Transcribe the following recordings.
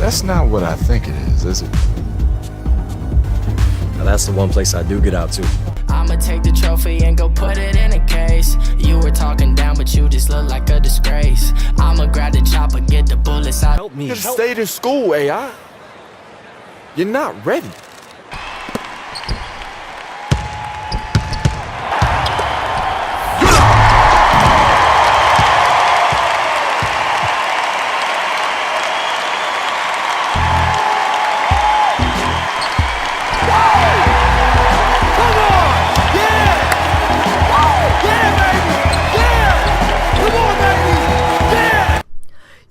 That's not what I think it is it? Now that's the one place I do get out to. I'ma take the trophy and go put it in a case. You were talking down, but you just look like a disgrace. I'ma grab the chopper, get the bullets out. Help me. You stayed in school, AI. You're not ready.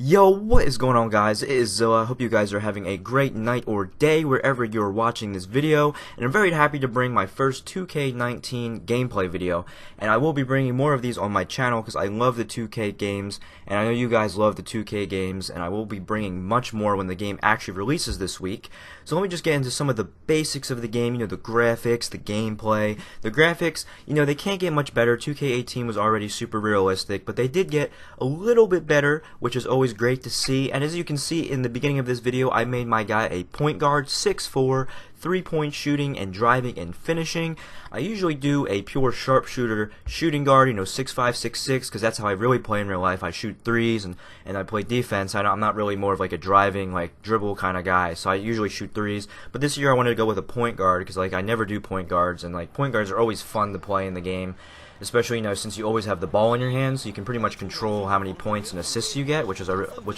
Yo, what is going on, guys? It is Zilla. I hope you guys are having a great night or day wherever you're watching this video, and I'm very happy to bring my first 2K19 gameplay video, and I will be bringing more of these on my channel because I love the 2K games, and I know you guys love the 2K games, and I will be bringing much more when the game actually releases this week. So let me just get into some of the basics of the game, the graphics, the gameplay. The graphics, they can't get much better. 2K18 was already super realistic, but they did get a little bit better, which is always great to see. And as you can see in the beginning of this video, I made my guy a point guard, 6'4", 3-point shooting and driving and finishing. I usually do a pure sharpshooter shooting guard, 6'5", 6'6", because that's how I really play in real life. I shoot threes and I play defense. I'm not really more of like a driving, dribble kind of guy, so I usually shoot threes. But this year I wanted to go with a point guard because I never do point guards, and point guards are always fun to play in the game. Especially, since you always have the ball in your hands, so you can pretty much control how many points and assists you get, which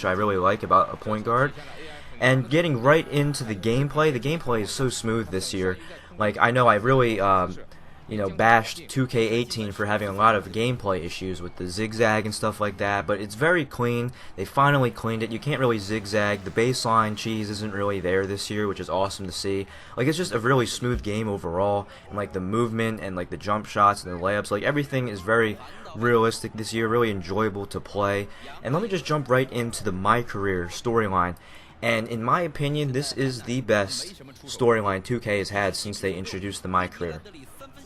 I really like about a point guard. And getting right into the gameplay is so smooth this year. I know I really, bashed 2K18 for having a lot of gameplay issues with the zigzag and stuff like that, but it's very clean. They finally cleaned it. You can't really zigzag. The baseline cheese isn't really there this year, which is awesome to see. It's just a really smooth game overall, and the movement and the jump shots and the layups, everything is very realistic this year, really enjoyable to play. And let me just jump right into the My Career storyline. And in my opinion, this is the best storyline 2K has had since they introduced the My Career.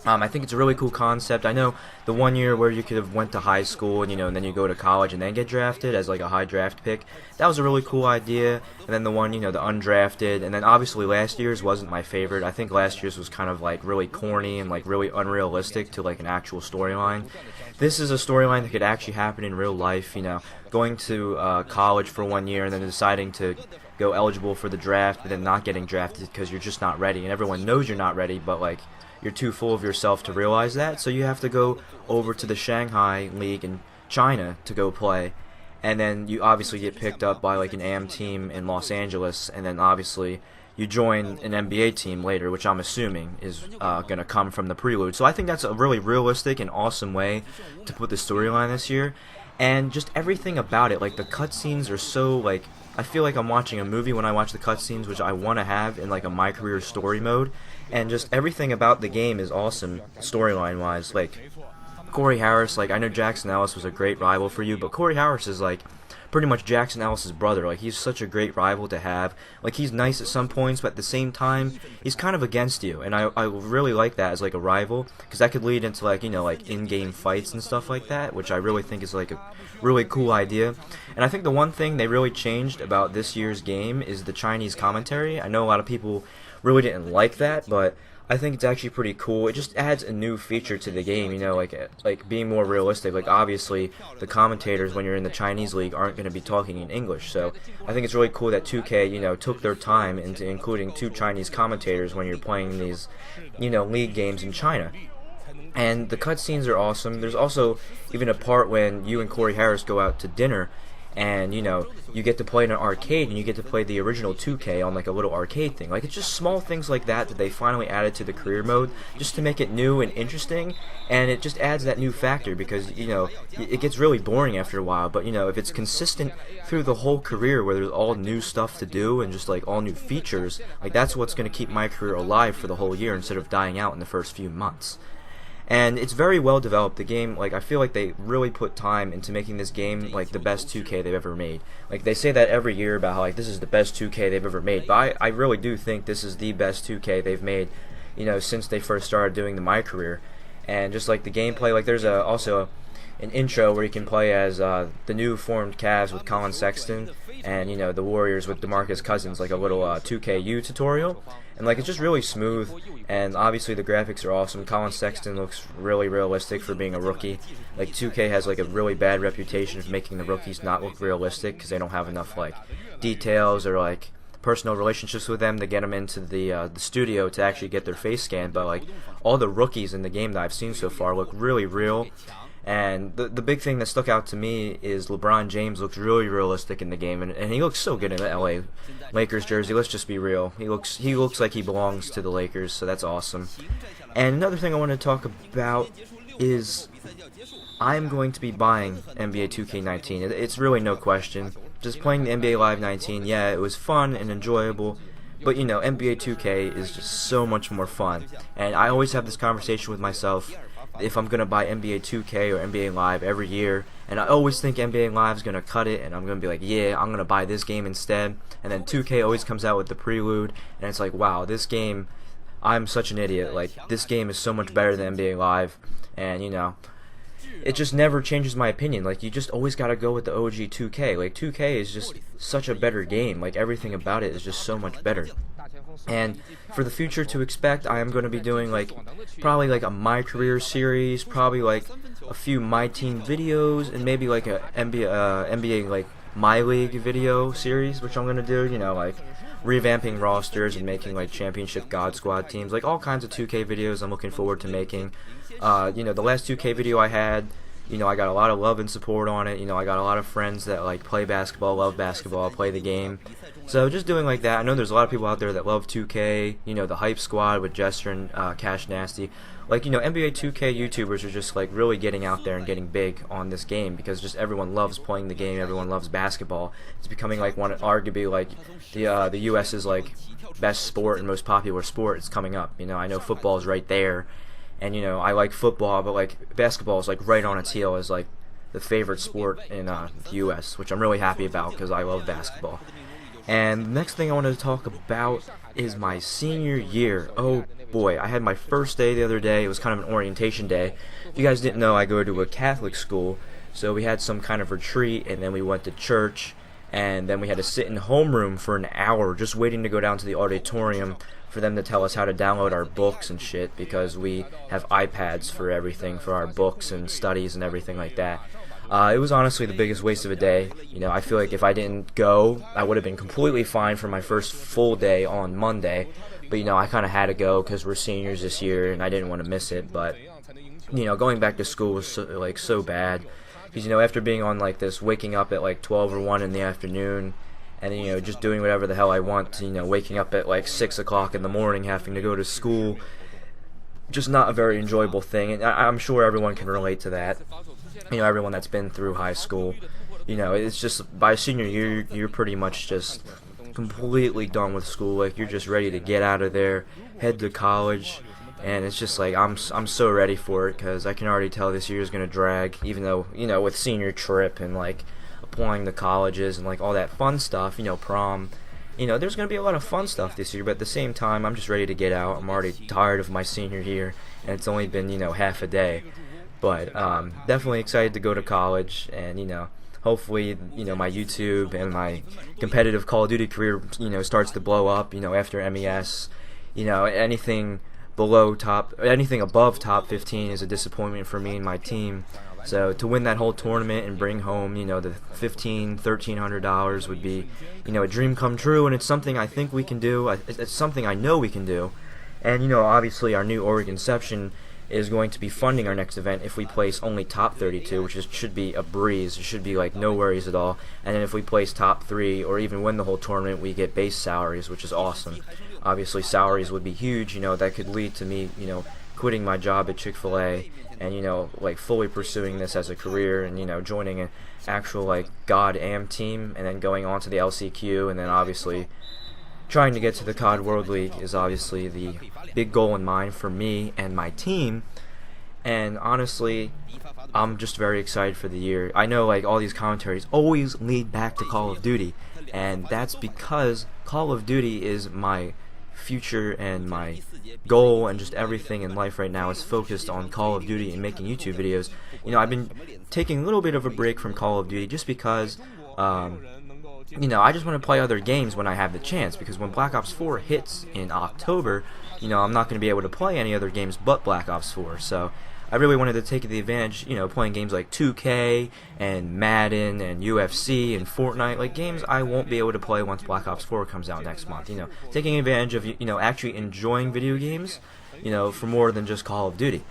I think it's a really cool concept. I know the one year where you could have went to high school and and then you go to college and then get drafted as a high draft pick. That was a really cool idea. And then the one, the undrafted, and then obviously last year's wasn't my favorite. I think last year's was kind of really corny and really unrealistic to an actual storyline. This is a storyline that could actually happen in real life, going to college for 1 year and then deciding to go eligible for the draft but then not getting drafted because you're just not ready, and everyone knows you're not ready, but you're too full of yourself to realize that, so you have to go over to the Shanghai League in China to go play, and then you obviously get picked up by an AM team in Los Angeles, and then obviously you join an NBA team later, which I'm assuming is going to come from the prelude. So I think that's a really realistic and awesome way to put the storyline this year, and just everything about it, the cutscenes are so I feel like I'm watching a movie when I watch the cutscenes, which I want to have in a My Career story mode. And just everything about the game is awesome storyline wise. Corey Harris, I know Jackson Ellis was a great rival for you, but Corey Harris is pretty much Jackson Ellis's brother. He's such a great rival to have. He's nice at some points, but at the same time he's kind of against you, and I really like that as a rival, because that could lead into in-game fights and stuff like that, which I really think is a really cool idea. And I think the one thing they really changed about this year's game is the Chinese commentary. I know a lot of people really didn't like that, but I think it's actually pretty cool. It just adds a new feature to the game, being more realistic. Obviously, the commentators when you're in the Chinese league aren't going to be talking in English, so I think it's really cool that 2K, took their time into including 2 Chinese commentators when you're playing these, league games in China. And the cutscenes are awesome. There's also even a part when you and Corey Harris go out to dinner, and you get to play in an arcade, and you get to play the original 2K on a little arcade thing. It's just small things like that they finally added to the career mode just to make it new and interesting, and it just adds that new factor, because it gets really boring after a while. But if it's consistent through the whole career where there's all new stuff to do and just all new features, that's what's going to keep My Career alive for the whole year instead of dying out in the first few months. And it's very well developed. The game, I feel like they really put time into making this game the best 2K they've ever made. They say that every year about how this is the best 2K they've ever made, but I really do think this is the best 2K they've made, since they first started doing the My Career. And just the gameplay, there's also an intro where you can play as the new formed Cavs with Colin Sexton, and the Warriors with DeMarcus Cousins, like a little 2KU tutorial, and like it's just really smooth, and obviously the graphics are awesome. Colin Sexton looks really realistic for being a rookie. Like 2K has like a really bad reputation of making the rookies not look realistic because they don't have enough like details or like personal relationships with them to get them into the studio to actually get their face scanned. But like all the rookies in the game that I've seen so far look really real. And the big thing that stuck out to me is LeBron James looks really realistic in the game, and he looks so good in the LA Lakers jersey. Let's just be real. He looks like he belongs to the Lakers, so that's awesome. And another thing I want to talk about is I'm going to be buying NBA 2K19. It's really no question. Just playing the NBA Live 19, yeah, it was fun and enjoyable, but NBA 2K is just so much more fun. And I always have this conversation with myself if I'm going to buy NBA 2K or NBA Live every year, and I always think NBA Live is going to cut it, and I'm going to be like, yeah, I'm going to buy this game instead. And then 2K always comes out with the prelude, and it's like, wow, this game, I'm such an idiot. Like, this game is so much better than NBA Live, and it just never changes my opinion. Like, you just always gotta go with the OG 2K. Like, 2K is just such a better game. Like, everything about it is just so much better. And for the future to expect, I am going to be doing like probably like a My Career series, probably like a few My Team videos, and maybe like a NBA like My League video series, which I'm going to do, like revamping rosters and making like championship God Squad teams, like all kinds of 2K videos I'm looking forward to making. The last 2K video I had, I got a lot of love and support on it. I got a lot of friends that like play basketball, love basketball, play the game. So just doing like that. I know there's a lot of people out there that love 2K, the Hype Squad with Jester and Cash Nasty. Like, NBA 2K YouTubers are just like really getting out there and getting big on this game because just everyone loves playing the game, everyone loves basketball. It's becoming like arguably like the US's like best sport and most popular sport. It's coming up. I know football is right there. And I like football, but like basketball is like right on its heel as like the favorite sport in the U.S., which I'm really happy about because I love basketball. And the next thing I wanted to talk about is my senior year. Oh boy, I had my first day the other day. It was kind of an orientation day. If you guys didn't know, I go to a Catholic school, so we had some kind of retreat, and then we went to church, and then we had to sit in homeroom for an hour just waiting to go down to the auditorium for them to tell us how to download our books and shit, because we have iPads for everything, for our books and studies and everything like that. It was honestly the biggest waste of a day. I feel like if I didn't go, I would have been completely fine for my first full day on Monday. But, I kind of had to go because we're seniors this year and I didn't want to miss it. But, going back to school was so bad. Because, after being on like this, waking up at like 12 or 1 in the afternoon, and then, just doing whatever the hell I want, waking up at like 6 o'clock in the morning, having to go to school, just not a very enjoyable thing. And I'm sure everyone can relate to that. Everyone that's been through high school, it's just by senior year, you're pretty much just completely done with school. Like, you're just ready to get out of there, head to college, and it's just like, I'm so ready for it, because I can already tell this year is going to drag, even though, with senior trip and, like, applying to colleges and, like, all that fun stuff, prom, there's going to be a lot of fun stuff this year, but at the same time, I'm just ready to get out. I'm already tired of my senior year, and it's only been, half a day. But definitely excited to go to college, and hopefully my YouTube and my competitive Call of Duty career starts to blow up after MES. Anything above top 15 is a disappointment for me and my team. So to win that whole tournament and bring home the $1,300 would be a dream come true, and it's something I think we can do. It's something I know we can do, and obviously our new org Inception is going to be funding our next event if we place only top 32, which should be a breeze. It should be like no worries at all. And then if we place top 3 or even win the whole tournament, we get base salaries, which is awesome. Obviously salaries would be huge. That could lead to me quitting my job at Chick-fil-A and like fully pursuing this as a career, and joining an actual like God Am team, and then going on to the LCQ, and then obviously trying to get to the COD World League is obviously the big goal in mind for me and my team. And honestly, I'm just very excited for the year. I know like all these commentaries always lead back to Call of Duty, and that's because Call of Duty is my future and my goal, and just everything in life right now is focused on Call of Duty and making YouTube videos. I've been taking a little bit of a break from Call of Duty just because you know, I just want to play other games when I have the chance, because when Black Ops 4 hits in October, you know, I'm not going to be able to play any other games but Black Ops 4. So I really wanted to take the advantage, you know, playing games like 2K and Madden and UFC and Fortnite, like games I won't be able to play once Black Ops 4 comes out next month. You know, taking advantage of, you know, actually enjoying video games, you know, for more than just Call of Duty.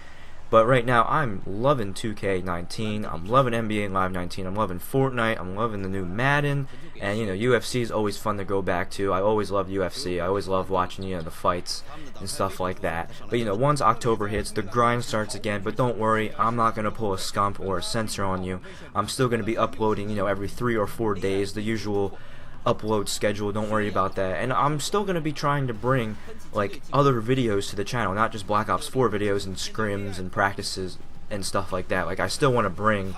But right now, I'm loving 2K19, I'm loving NBA Live 19, I'm loving Fortnite, I'm loving the new Madden, and, you know, UFC is always fun to go back to. I always loved UFC, I always love watching, you know, the fights and stuff like that. But, you know, once October hits, the grind starts again, but don't worry, I'm not going to pull a scump or a censor on you. I'm still going to be uploading, you know, every 3 or 4 days, the usual upload schedule, don't worry about that. And I'm still going to be trying to bring like other videos to the channel, not just Black Ops 4 videos and scrims and practices and stuff like that. Like I still want to bring,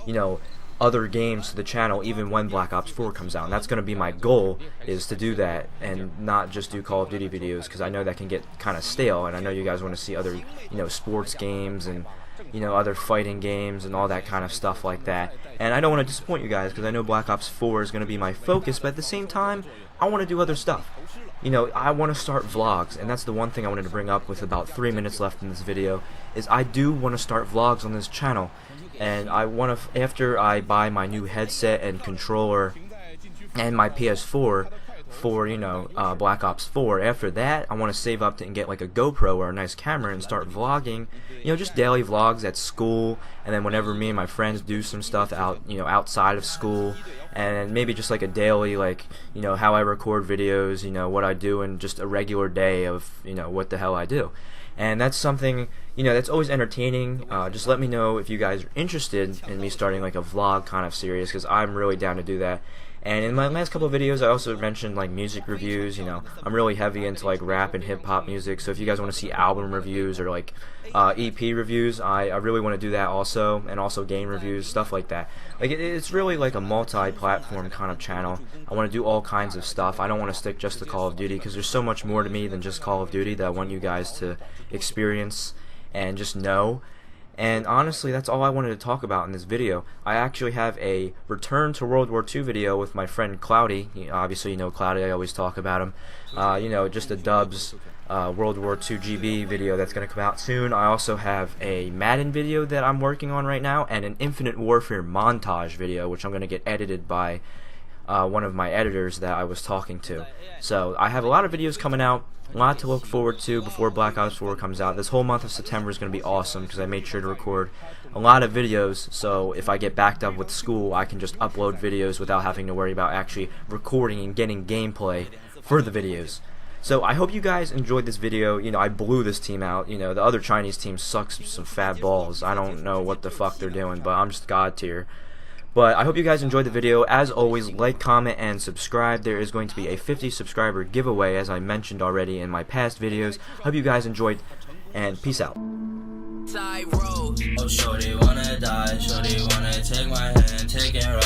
you know, other games to the channel even when Black Ops 4 comes out, and that's going to be my goal, is to do that and not just do Call of Duty videos, because I know that can get kind of stale, and I know you guys want to see other, you know, sports games and, you know, other fighting games and all that kind of stuff like that. And I don't want to disappoint you guys, because I know Black Ops 4 is going to be my focus, but at the same time, I want to do other stuff. You know, I want to start vlogs, and that's the one thing I wanted to bring up with about 3 minutes left in this video, is I do want to start vlogs on this channel. And I want to, after I buy my new headset and controller and my PS4 for, you know, Black Ops 4, after that I want to save up to and get like a GoPro or a nice camera and start vlogging, you know, just daily vlogs at school, and then whenever me and my friends do some stuff out, you know, outside of school, and maybe just like a daily, like, you know, how I record videos, you know, what I do in just a regular day of, you know, what the hell I do. And that's something, you know, that's always entertaining. Just let me know if you guys are interested in me starting like a vlog kind of series, because I'm really down to do that. And in my last couple of videos, I also mentioned like music reviews. You know, I'm really heavy into like rap and hip hop music, so if you guys want to see album reviews or like EP reviews, I really want to do that also, and also game reviews, stuff like that. Like it's really like a multi-platform kind of channel. I want to do all kinds of stuff. I don't want to stick just to Call of Duty, because there's so much more to me than just Call of Duty that I want you guys to experience and just know. And honestly, that's all I wanted to talk about in this video. I actually have a Return to World War II video with my friend Cloudy. Obviously, you know Cloudy, I always talk about him. You know, just a Dubs World War II GB video that's going to come out soon. I also have a Madden video that I'm working on right now, and an Infinite Warfare montage video, which I'm going to get edited by one of my editors that I was talking to. So I have a lot of videos coming out, a lot to look forward to before Black Ops 4 comes out. This whole month of September is going to be awesome, because I made sure to record a lot of videos, so if I get backed up with school, I can just upload videos without having to worry about actually recording and getting gameplay for the videos. So I hope you guys enjoyed this video. You know, I blew this team out. You know, the other Chinese team sucks some fat balls. I don't know what the fuck they're doing, but I'm just god tier. But I hope you guys enjoyed the video. As always, like, comment, and subscribe. There is going to be a 50 subscriber giveaway, as I mentioned already in my past videos. Hope you guys enjoyed, and peace out. Oh, shorty wanna die, shorty wanna take my hand, take it right.